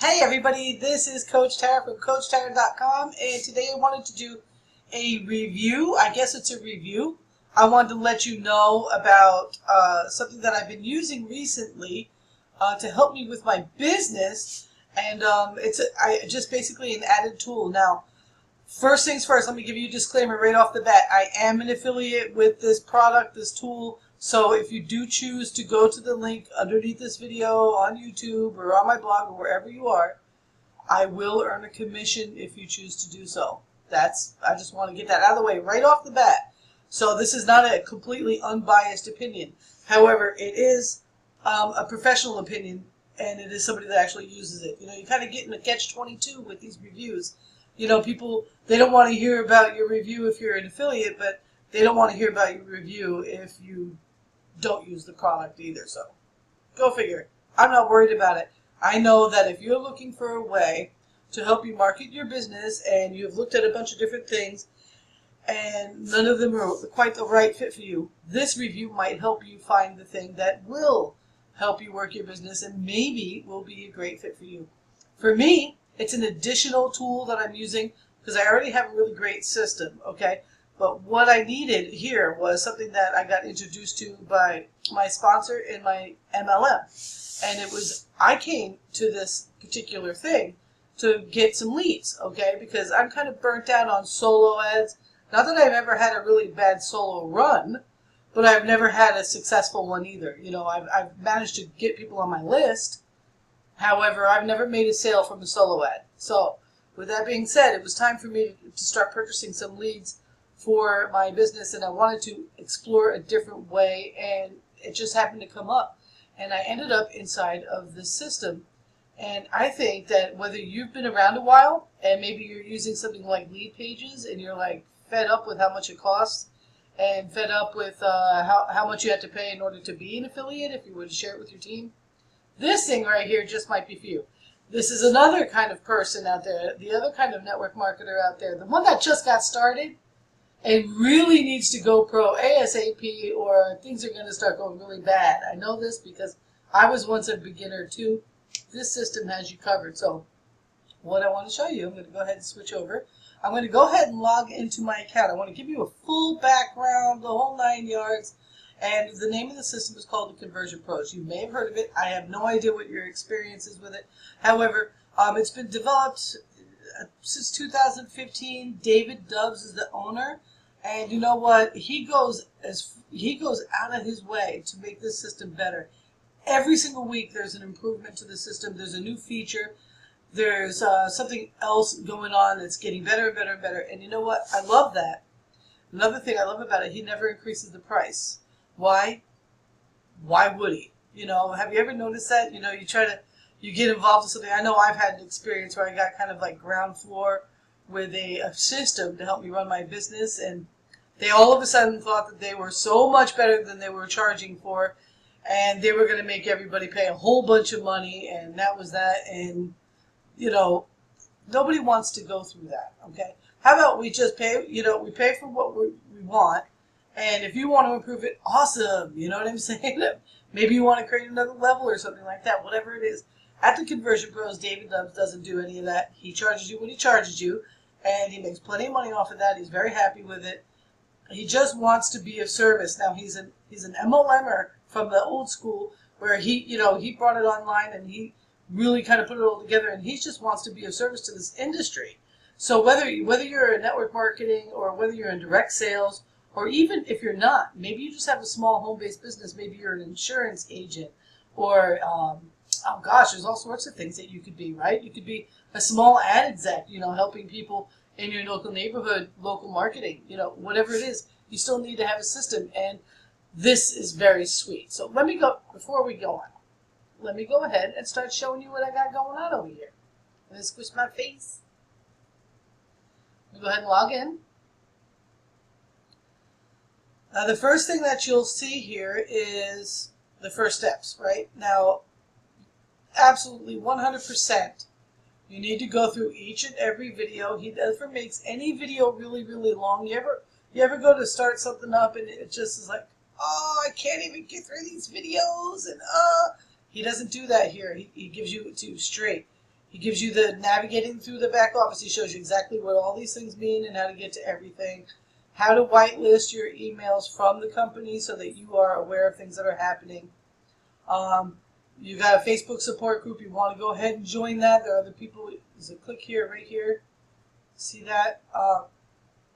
Hey everybody, this is Coach Tara from CoachTara.com, and today I wanted to do a review. I guess it's a review. I wanted to let you know about something that I've been using recently to help me with my business, and it's just basically an added tool. Now, first things first, let me give you a disclaimer right off the bat. I am an affiliate with this product, this tool. So if you do choose to go to the link underneath this video on YouTube or on my blog or wherever you are, I will earn a commission if you choose to do so. I just want to get that out of the way right off the bat. So this is not a completely unbiased opinion. However, it is a professional opinion, and it is somebody that actually uses it. You know, you kind of get in a catch-22 with these reviews. You know, people, they don't want to hear about your review if you're an affiliate, but they don't want to hear about your review if you don't use the product either. So go figure. I'm not worried about it. I know that if you're looking for a way to help you market your business and you've looked at a bunch of different things and none of them are quite the right fit for you, this review might help you find the thing that will help you work your business and maybe will be a great fit for you. For me, it's an additional tool that I'm using because I already have a really great system, okay? But what I needed here was something that I got introduced to by my sponsor in my MLM. And it was, I came to this particular thing to get some leads, okay? Because I'm kind of burnt out on solo ads. Not that I've ever had a really bad solo run, but I've never had a successful one either. You know, I've managed to get people on my list. However, I've never made a sale from a solo ad. So, with that being said, it was time for me to start purchasing some leads for my business, and I wanted to explore a different way, and it just happened to come up. And I ended up inside of this system. And I think that whether you've been around a while and maybe you're using something like Lead Pages and you're like fed up with how much it costs and fed up with how much you have to pay in order to be an affiliate if you were to share it with your team, this thing right here just might be for you. This is another kind of person out there, the other kind of network marketer out there, the one that just got started and really needs to go pro ASAP or things are going to start going really bad. I know this because I was once a beginner too. This system has you covered. So what I want to show you, I'm going to go ahead and switch over. I'm going to go ahead and log into my account. I want to give you a full background, the whole 9 yards. And the name of the system is called the Conversion Pros. You may have heard of it. I have no idea what your experience is with it. However, it's been developed since 2015. David Dubbs is the owner. And you know what? He goes out of his way to make this system better. Every single week there's an improvement to the system. There's a new feature. There's something else going on that's getting better and better and better. And you know what? I love that. Another thing I love about it, he never increases the price. Why? Why would he? You know, have you ever noticed that? You know, you get involved in something. I know I've had an experience where I got kind of like ground floor with a system to help me run my business, and they all of a sudden thought that they were so much better than they were charging for, and they were going to make everybody pay a whole bunch of money, and that was that. And you know, nobody wants to go through that. Okay, how about we just pay? You know, we pay for what we want, and if you want to improve it, awesome. You know what I'm saying? Maybe you want to create another level or something like that. Whatever it is. At the Conversion Pros, David Dubbs doesn't do any of that. He charges you what he charges you, and he makes plenty of money off of that. He's very happy with it. He just wants to be of service. Now he's an MLMer from the old school where he brought it online and he really kind of put it all together, and he just wants to be of service to this industry. So whether you're in network marketing or whether you're in direct sales, or even if you're not, maybe you just have a small home-based business, maybe you're an insurance agent, or oh gosh, there's all sorts of things that you could be, right? You could be a small ad exec, you know, helping people in your local neighborhood, local marketing, you know, whatever it is. You still need to have a system, and this is very sweet. So let me go, before we go on, let me go ahead and start showing you what I got going on over here. I'm going to squish my face. Let me go ahead and log in. Now the first thing that you'll see here is the first steps, right? Now, absolutely 100%, you need to go through each and every video. He never makes any video really, really long. You ever go to start something up and it just is like, oh, I can't even get through these videos, and he doesn't do that here. He gives you it to you straight. He gives you the navigating through the back office. He shows you exactly what all these things mean and how to get to everything. How to whitelist your emails from the company so that you are aware of things that are happening. You got a Facebook support group. You want to go ahead and join that. There are other people. There's a click here, right here. See that?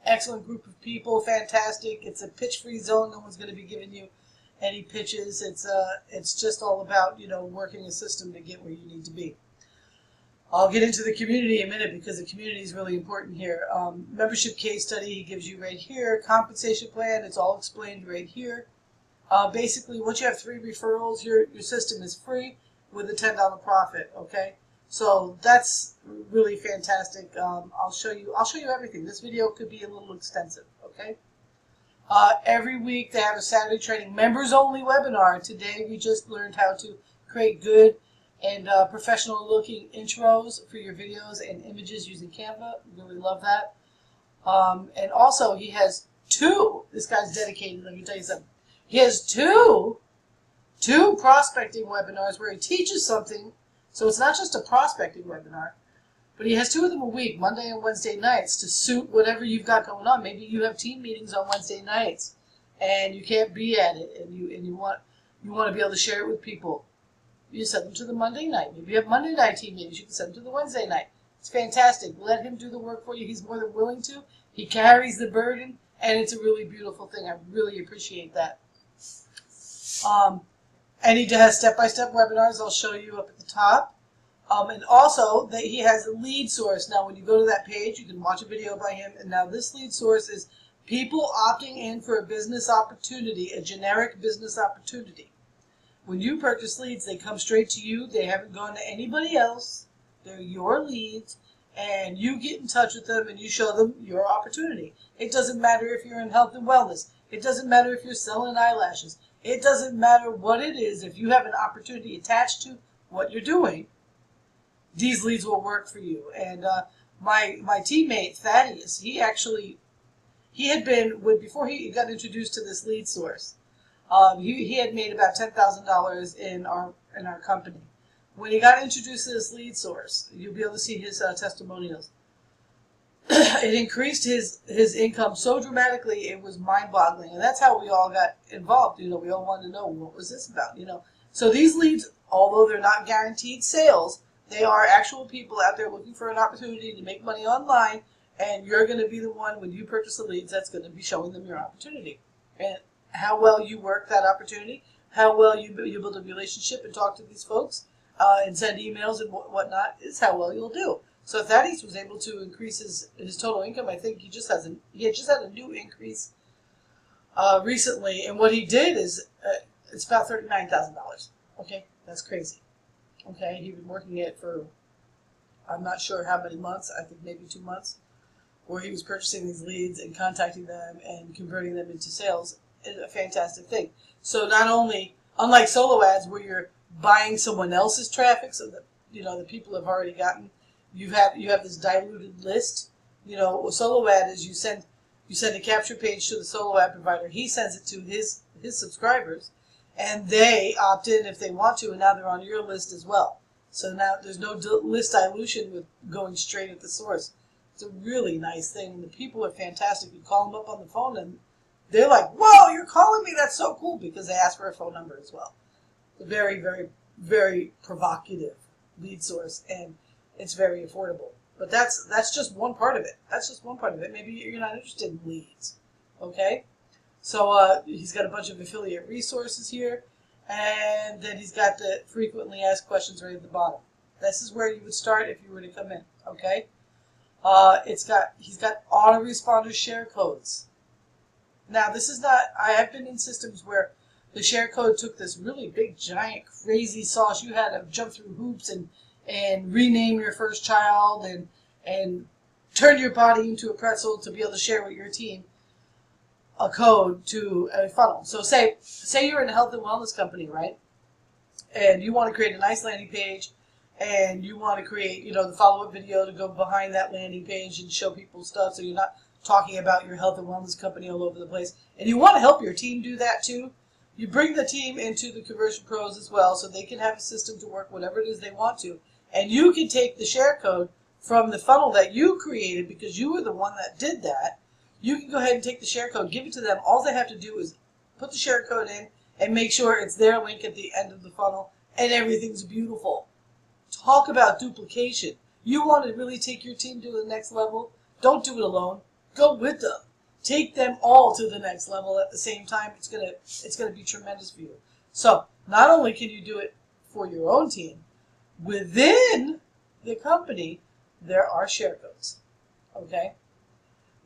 Excellent group of people. Fantastic. It's a pitch-free zone. No one's going to be giving you any pitches. It's just all about, working a system to get where you need to be. I'll get into the community in a minute because the community is really important here. Membership case study he gives you right here. Compensation plan, it's all explained right here. Basically, once you have 3 referrals, your system is free with a $10 profit. Okay, so that's really fantastic. I'll show you everything. This video could be a little extensive. Okay. Every week they have a Saturday training members only webinar. Today we just learned how to create good and professional looking intros for your videos and images using Canva. Really love that. And also he has 2, this guy's dedicated, let me tell you something. He has two prospecting webinars where he teaches something. So it's not just a prospecting webinar, but he has 2 of them a week, Monday and Wednesday nights, to suit whatever you've got going on. Maybe you have team meetings on Wednesday nights and you can't be at it, and you want to be able to share it with people. You send them to the Monday night. Maybe you have Monday night team meetings. You can send them to the Wednesday night. It's fantastic. Let him do the work for you. He's more than willing to. He carries the burden, and it's a really beautiful thing. I really appreciate that. And he does step-by-step webinars. I'll show you up at the top. And also, he has a lead source. Now, when you go to that page, you can watch a video by him. And now this lead source is people opting in for a business opportunity, a generic business opportunity. When you purchase leads, they come straight to you. They haven't gone to anybody else. They're your leads, and you get in touch with them and you show them your opportunity. It doesn't matter if you're in health and wellness. It doesn't matter if you're selling eyelashes. It doesn't matter what it is. If you have an opportunity attached to what you're doing, these leads will work for you. And my teammate, Thaddeus, he had been, before he got introduced to this lead source, he had made about $10,000 in our company. When he got introduced to this lead source, you'll be able to see his testimonials. It increased his income so dramatically, it was mind-boggling. And that's how we all got involved. We all wanted to know, what was this about? So these leads, although they're not guaranteed sales, they are actual people out there looking for an opportunity to make money online, and you're going to be the one, when you purchase the leads, that's going to be showing them your opportunity. And how well you work that opportunity, how well you build a relationship and talk to these folks and send emails and whatnot is how well you'll do. So Thaddeus was able to increase his total income. I think he just had a new increase recently, and what he did is it's about $39,000. Okay, that's crazy. Okay, he'd been working it for I'm not sure how many months. I think maybe 2 months, where he was purchasing these leads and contacting them and converting them into sales. Is a fantastic thing. So not only, unlike solo ads where you're buying someone else's traffic, so that the people have already gotten, you have this diluted list. Solo ad is you send a capture page to the solo ad provider. He sends it to his subscribers, and they opt in if they want to, and now they're on your list as well. So now there's no list dilution with going straight at the source. It's a really nice thing, and the people are fantastic. You call them up on the phone, and they're like, "Whoa, you're calling me? That's so cool!" Because they ask for a phone number as well. It's a very, very, very provocative lead source, and it's very affordable. But that's just one part of it. That's just one part of it. Maybe you're not interested in leads. Okay? So he's got a bunch of affiliate resources here, and then he's got the frequently asked questions right at the bottom. This is where you would start if you were to come in. Okay? He's got autoresponder share codes. Now, this is not, I have been in systems where the share code took this really big, giant, crazy sauce. You had to jump through hoops and rename your first child and turn your body into a pretzel to be able to share with your team a code to a funnel. So say you're in a health and wellness company, right? And you want to create a nice landing page, and you want to create, the follow-up video to go behind that landing page and show people stuff, so you're not talking about your health and wellness company all over the place. And you want to help your team do that too. You bring the team into the Conversion Pros as well, so they can have a system to work whatever it is they want to. And you can take the share code from the funnel that you created because you were the one that did that. You can go ahead and take the share code, give it to them. All they have to do is put the share code in and make sure it's their link at the end of the funnel, and everything's beautiful. Talk about duplication. You want to really take your team to the next level? Don't do it alone. Go with them. Take them all to the next level at the same time. It's gonna be tremendous for you. So not only can you do it for your own team, within the company, there are share codes. Okay?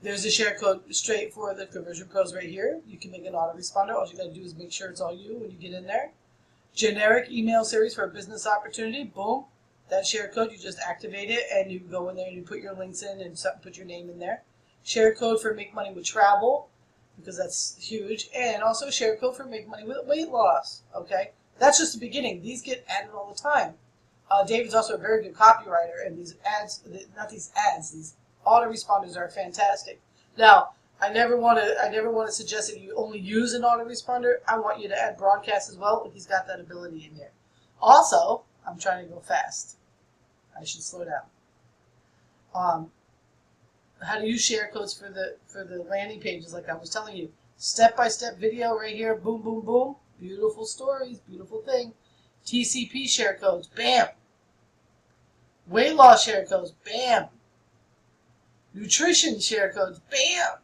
There's a share code straight for the conversion pros right here. You can make an autoresponder. All you got to do is make sure it's all you when you get in there. Generic email series for a business opportunity. Boom. That share code, you just activate it and you go in there and you put your links in and put your name in there. Share code for make money with travel, because that's huge. And also share code for make money with weight loss. Okay? That's just the beginning. These get added all the time. David's also a very good copywriter, and these ads, these autoresponders are fantastic. Now, I never want to suggest that you only use an autoresponder. I want you to add broadcast as well, but he's got that ability in here. Also, I'm trying to go fast. I should slow down. How to use share codes for the landing pages, like I was telling you. Step-by-step video right here. Boom, boom, boom. Beautiful stories. Beautiful thing. TCP share codes. Bam. Weight loss share codes. Bam. Nutrition share codes. Bam.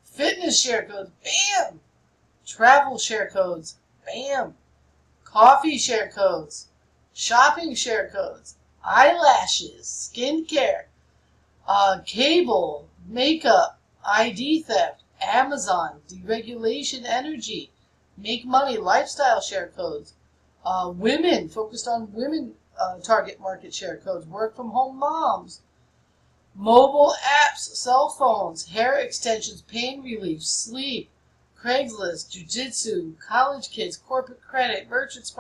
Fitness share codes. Bam. Travel share codes. Bam. Coffee share codes. Shopping share codes. Eyelashes. Skincare. Cable. Makeup. ID theft. Amazon. Deregulation energy. Make money. Lifestyle share codes. Women. Focused on women target market share codes. Work from home moms. Mobile apps, cell phones, hair extensions, pain relief, sleep, Craigslist, jiu-jitsu, college kids, corporate credit, merchants,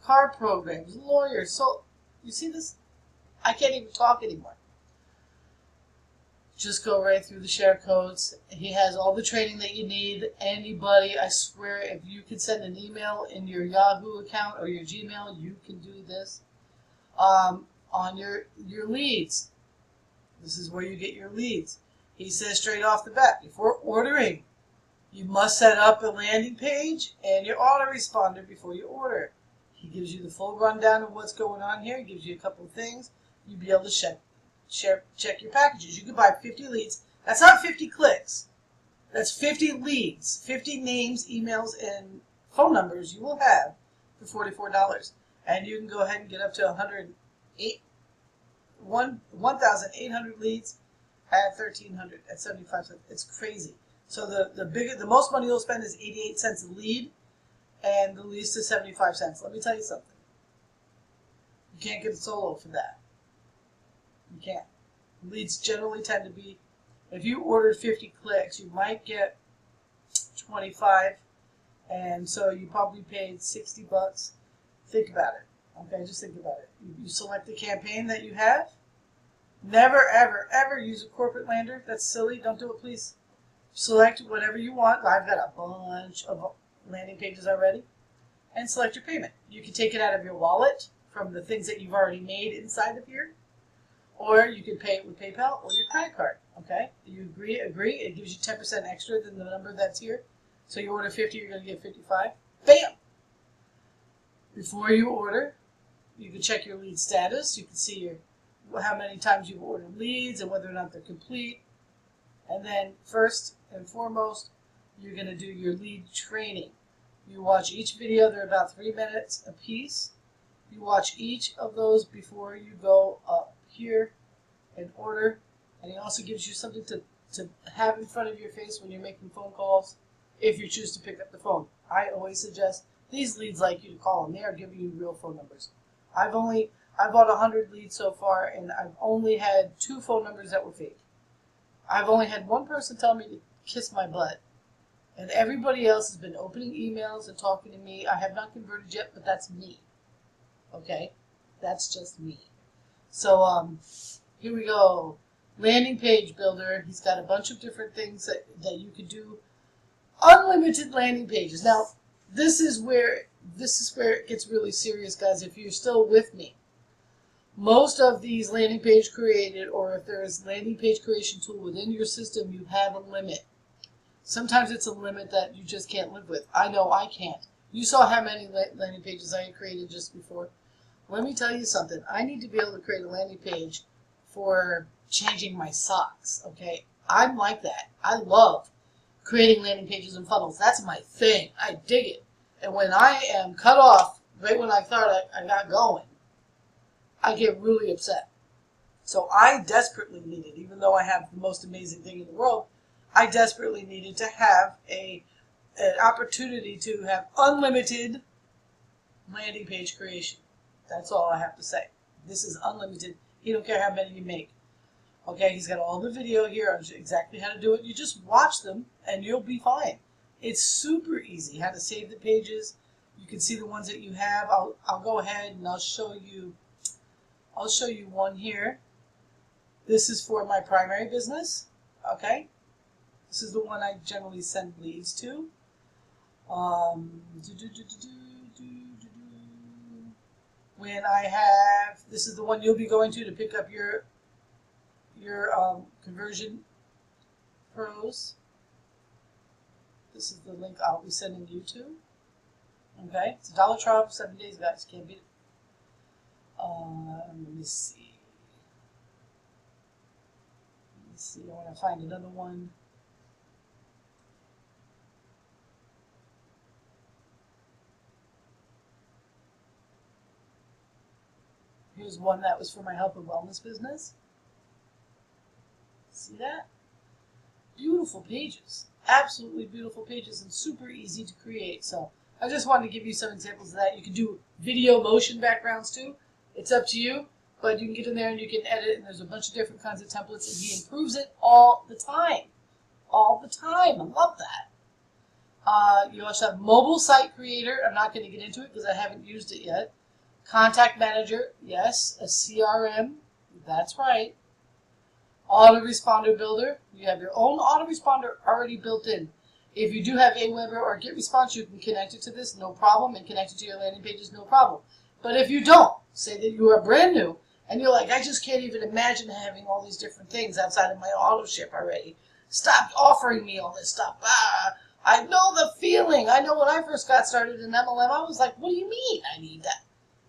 car programs, lawyers. So, you see this? I can't even talk anymore. Just go right through the share codes. He has all the training that you need. Anybody, I swear, if you can send an email in your Yahoo account or your Gmail, you can do this. On your leads. This is where you get your leads. He says straight off the bat, before ordering, you must set up a landing page and your autoresponder before you order. He gives you the full rundown of what's going on here. He gives you a couple of things. You'll be able to check your packages. You can buy 50 leads. That's not 50 clicks. That's 50 leads, 50 names, emails, and phone numbers you will have for $44. And you can go ahead and get up to 1,800 leads at $1,300 at 75 cents. It's crazy. So the most money you'll spend is 88 cents a lead, and the least is 75 cents. Let me tell you something. You can't get a solo for that. You can't. Leads generally tend to be, if you ordered 50 clicks, you might get 25, and so you probably paid $60. Think about it. Okay, just think about it. You select the campaign that you have. Never, ever, ever use a corporate lander. That's silly. Don't do it, please. Select whatever you want. I've got a bunch of landing pages already. And select your payment. You can take it out of your wallet from the things that you've already made inside of here. Or you can pay it with PayPal or your credit card. Okay? You agree? It gives you 10% extra than the number that's here. So you order 50, you're going to get 55. Bam! Before you order, you can check your lead status. You can see how many times you've ordered leads and whether or not they're complete. And then first and foremost, you're going to do your lead training. You watch each video. They're about 3 minutes a piece. You watch each of those before you go up here and order. And he also gives you something to have in front of your face when you're making phone calls if you choose to pick up the phone. I always suggest these leads like you to call them. They are giving you real phone numbers. I bought 100 leads so far, and I've only had 2 phone numbers that were fake. I've only had one person tell me to kiss my butt, and everybody else has been opening emails and talking to me. I have not converted yet, but that's me. Okay? That's just me. So, here we go. Landing page builder. He's got a bunch of different things that you could do. Unlimited landing pages. Now, this is where it gets really serious, guys, if you're still with me. Most of these landing page created, or if there is landing page creation tool within your system, you have a limit. Sometimes it's a limit that you just can't live with. I know I can't. You saw how many landing pages I had created just before. Let me tell you something. I need to be able to create a landing page for changing my socks, okay? I'm like that. I love creating landing pages and funnels. That's my thing. I dig it. And when I am cut off, right when I thought I got going, I get really upset. So I desperately needed, even though I have the most amazing thing in the world, I desperately needed to have an opportunity to have unlimited landing page creation. That's all I have to say. This is unlimited. He don't care how many you make. Okay, he's got all the video here on exactly how to do it. You just watch them and you'll be fine. It's super easy how to save the pages. You can see the ones that you have. I'll go ahead and I'll show you one here. This is for my primary business. Okay. This is the one I generally send leads to. When I have, this is the one you'll be going to pick up your conversion pros. This is the link I'll be sending you to. Okay, it's $1 trial for 7 days, guys. Can't beat it. Let me see. I want to find another one. Here's one that was for my health and wellness business. See that? Beautiful pages. Absolutely beautiful pages and super easy to create. So I just wanted to give you some examples of that. You can do video motion backgrounds too. It's up to you, but you can get in there and you can edit, and there's a bunch of different kinds of templates, and he improves it all the time. All the time. I love that. You also have mobile site creator. I'm not going to get into it because I haven't used it yet. Contact manager, yes. A CRM, that's right. Autoresponder builder, you have your own autoresponder already built in. If you do have Aweber or GetResponse, you can connect it to this, no problem, and connect it to your landing pages, no problem. But if you don't, say that you are brand new, and you're like, I just can't even imagine having all these different things outside of my auto ship already. Stop offering me all this stuff. I know the feeling. I know when I first got started in MLM, I was like, what do you mean I need that?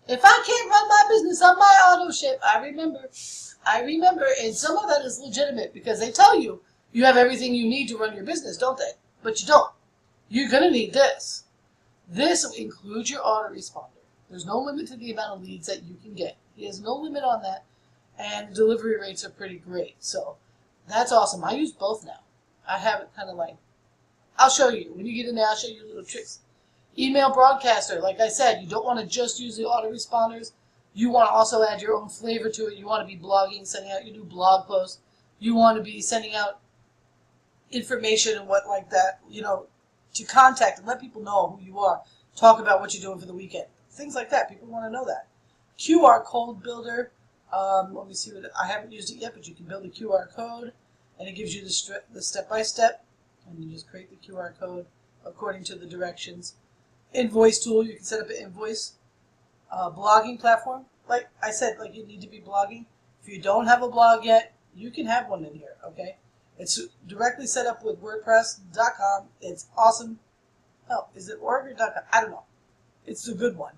If I can't run my business on my auto ship, I remember, and some of that is legitimate because they tell you you have everything you need to run your business, don't they? But you don't. You're going to need this. This includes your autoresponder. There's no limit to the amount of leads that you can get. He has no limit on that, and delivery rates are pretty great. So that's awesome. I use both now. I have it kind of like, I'll show you. When you get in there, I'll show you little tricks. Email broadcaster, like I said, you don't want to just use the autoresponders. You want to also add your own flavor to it. You want to be blogging, sending out your new blog posts. You want to be sending out information and what like that, to contact and let people know who you are. Talk about what you're doing for the weekend. Things like that. People want to know that. QR code builder. Let me see what I haven't used it yet, but you can build a QR code, and it gives you the step-by-step, and you just create the QR code according to the directions. Invoice tool, you can set up an invoice. Blogging platform, like I said, like you need to be blogging. If you don't have a blog yet, you can have one in here, okay? It's directly set up with WordPress.com. It's awesome. Oh, is it org or .com? I don't know. It's a good one.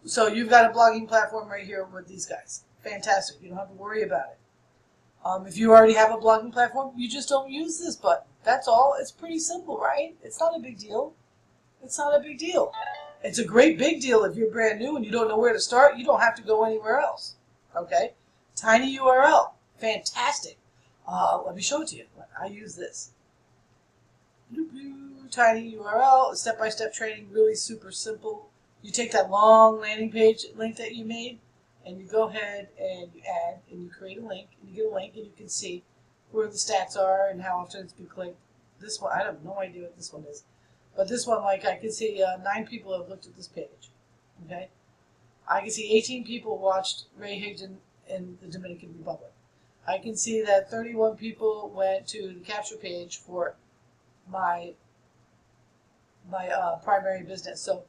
So you've got a blogging platform right here with these guys. Fantastic. You don't have to worry about it. If you already have a blogging platform, you just don't use this button. That's all. It's pretty simple, right? It's not a big deal. It's not a big deal. It's a great big deal if you're brand new and you don't know where to start. You don't have to go anywhere else. Okay? TinyURL. Fantastic. Let me show it to you. I use this. TinyURL, step-by-step training, really super simple. You take that long landing page link that you made, and you go ahead and you add, and you create a link, and you get a link, and you can see where the stats are and how often it's been clicked. This one, I have no idea what this one is. But this one, like I can see 9 people have looked at this page. Okay? I can see 18 people watched Ray Higgs in the Dominican Republic. I can see that 31 people went to the capture page for my primary business. So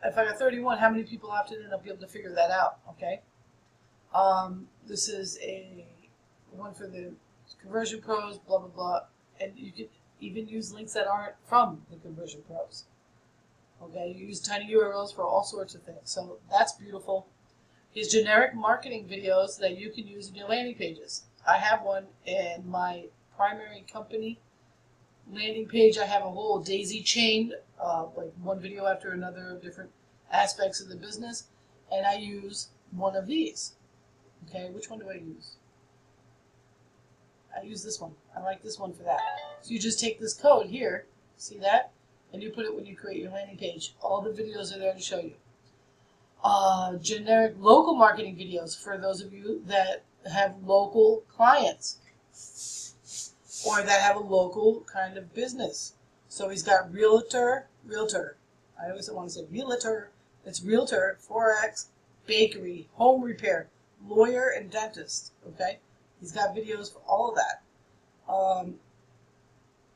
if I got 31, how many people opted in? I'll be able to figure that out. Okay? This is a one for the conversion pros, blah, blah, blah. And you can even use links that aren't from the conversion pros. Okay, you use TinyURLs for all sorts of things. So that's beautiful. Here's generic marketing videos that you can use in your landing pages. I have one in my primary company landing page. I have a whole daisy chain, like one video after another of different aspects of the business. And I use one of these. Okay, which one do I use? I use this one. I like this one for that. So you just take this code here, see that? And you put it when you create your landing page. All the videos are there to show you. Generic local marketing videos for those of you that have local clients or that have a local kind of business. So he's got realtor. I always want to say realtor. It's realtor, Forex, bakery, home repair, lawyer, and dentist. Okay, he's got videos for all of that.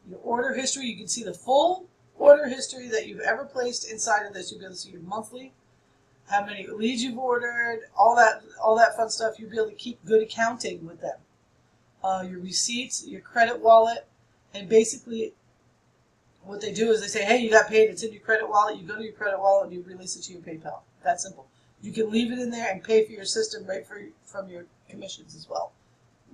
Your order history, you can see the full order history that you've ever placed inside of this. You'll be able to see your monthly, how many leads you've ordered, all that fun stuff. You'll be able to keep good accounting with them. Your receipts, your credit wallet, and basically what they do is they say, hey, you got paid, it's in your credit wallet. You go to your credit wallet and you release it to your PayPal. That simple. You can leave it in there and pay for your system right from your commissions as well.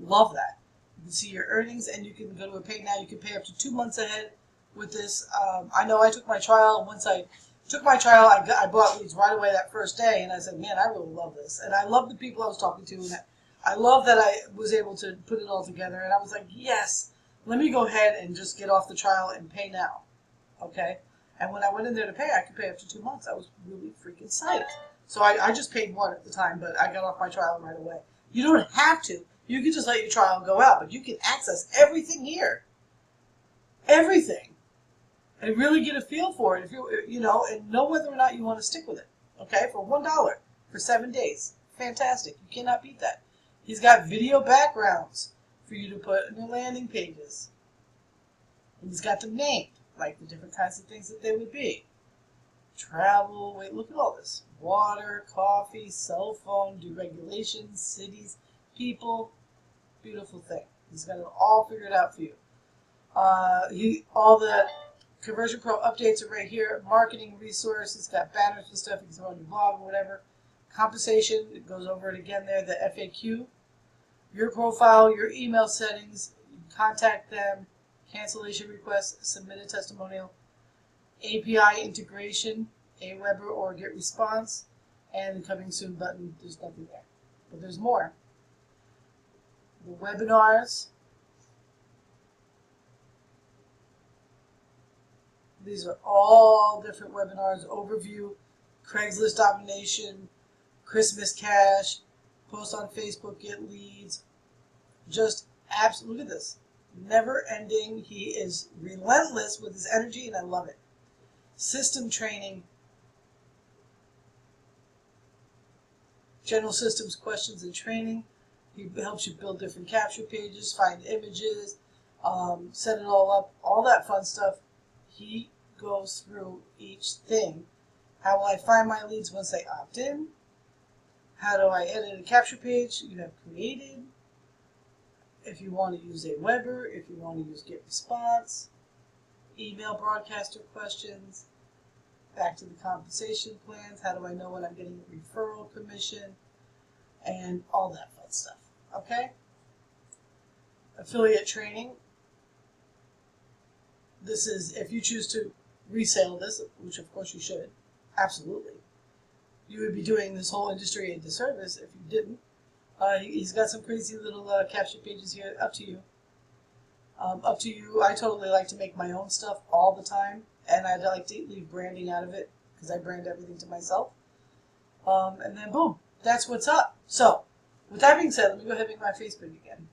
Love that. You can see your earnings, and you can go to a pay now. You can pay up to 2 months ahead with this. I know I took my trial. Once I took my trial, I bought leads right away that first day, and I said, man, I really love this. And I love the people I was talking to, and I love that I was able to put it all together. And I was like, yes, let me go ahead and just get off the trial and pay now. Okay? And when I went in there to pay, I could pay up to 2 months. I was really freaking psyched. So I just paid one at the time, but I got off my trial right away. You don't have to. You can just let your trial go out, but you can access everything here. Everything. And really get a feel for it, if and know whether or not you want to stick with it. Okay? For $1 for 7 days. Fantastic. You cannot beat that. He's got video backgrounds for you to put in your landing pages. And he's got them named, like the different kinds of things that they would be. Travel, wait, look at all this. Water, coffee, cell phone, deregulations, cities, people. Beautiful thing. He's got it all figured out for you. All the Conversion Pro updates are right here. Marketing resources, got banners and stuff. You can throw on your blog or whatever. Compensation, it goes over it again there. The FAQ. Your profile, your email settings. You can contact them. Cancellation requests. Submit a testimonial. API integration. Aweber or get response. And the coming soon button. There's nothing there. But there's more. The webinars. These are all different webinars. Overview, Craigslist domination, Christmas cash, post on Facebook, get leads. Just absolutely, look at this. Never ending. He is relentless with his energy, and I love it. System training. General systems questions and training. He helps you build different capture pages, find images, set it all up, all that fun stuff. He goes through each thing. How will I find my leads once they opt in? How do I edit a capture page you have created? If you want to use Aweber, if you want to use get response, email broadcaster questions, back to the compensation plans. How do I know when I'm getting a referral commission? And all that fun stuff. Okay? Affiliate training. This is if you choose to resell this, which of course you should. Absolutely. You would be doing this whole industry a disservice if you didn't. He's got some crazy little capture pages here. Up to you. Up to you. I totally like to make my own stuff all the time. And I like to leave branding out of it because I brand everything to myself. And then boom. That's what's up. So, with that being said, let me go ahead and make my Facebook again.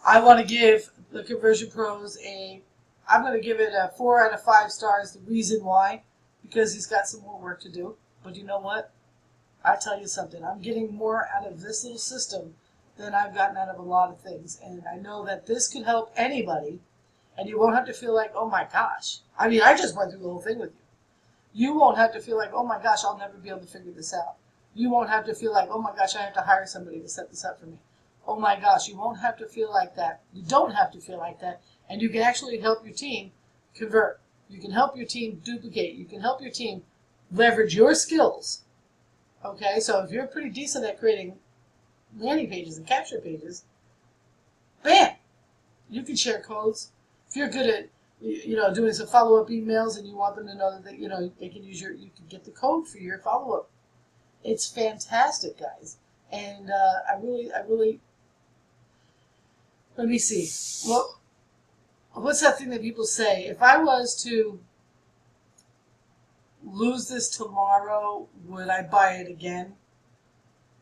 I want to give the Conversion Pros I'm going to give it a 4 out of 5 stars. The reason why, because he's got some more work to do. But you know what? I tell you something. I'm getting more out of this little system than I've gotten out of a lot of things. And I know that this could help anybody. And you won't have to feel like, oh my gosh. I mean, I just went through the whole thing with you. You won't have to feel like, oh my gosh, I'll never be able to figure this out. You won't have to feel like, oh my gosh, I have to hire somebody to set this up for me. Oh my gosh, you won't have to feel like that. You don't have to feel like that. And you can actually help your team convert. You can help your team duplicate. You can help your team leverage your skills. Okay, so if you're pretty decent at creating landing pages and capture pages, bam, you can share codes. If you're good at doing some follow-up emails and you want them to know that they can use you can get the code for your follow-up. It's fantastic, guys. And I really, let me see. Well, what's that thing that people say? If I was to lose this tomorrow, would I buy it again?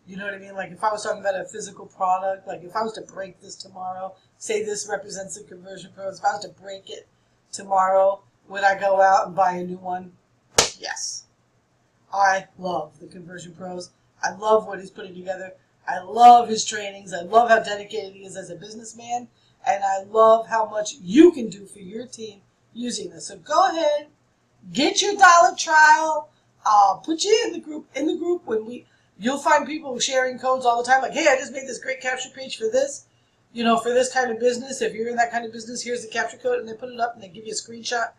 You know what I mean? Like if I was talking about a physical product, like if I was to break this tomorrow, say this represents the conversion pros, if I was to break it tomorrow, would I go out and buy a new one? Yes. I love the Conversion Pros. I love what he's putting together. I love his trainings. I love how dedicated he is as a businessman. And I love how much you can do for your team using this. So go ahead, get your dollar trial. I'll put you in the group. You'll find people sharing codes all the time. Like, hey, I just made this great capture page for this. For this kind of business. If you're in that kind of business, here's the capture code. And they put it up and they give you a screenshot.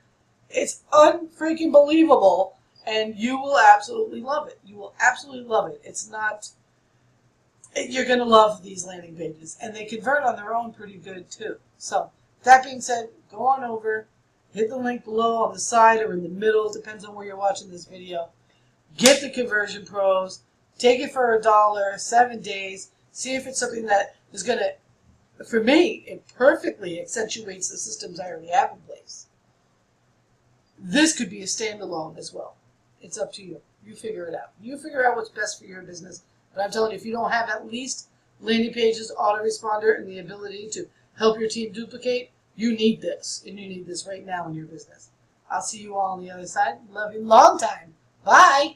It's unfreaking believable. And you will absolutely love it. You will absolutely love it. You're going to love these landing pages. And they convert on their own pretty good too. So, that being said, go on over. Hit the link below on the side or in the middle. It depends on where you're watching this video. Get the Conversion Pros. Take it for $1, 7 days. See if it's something that is going to, for me, it perfectly accentuates the systems I already have in place. This could be a standalone as well. It's up to you. You figure it out. You figure out what's best for your business. But I'm telling you, if you don't have at least landing pages, autoresponder, and the ability to help your team duplicate, you need this. And you need this right now in your business. I'll see you all on the other side. Love you long time. Bye.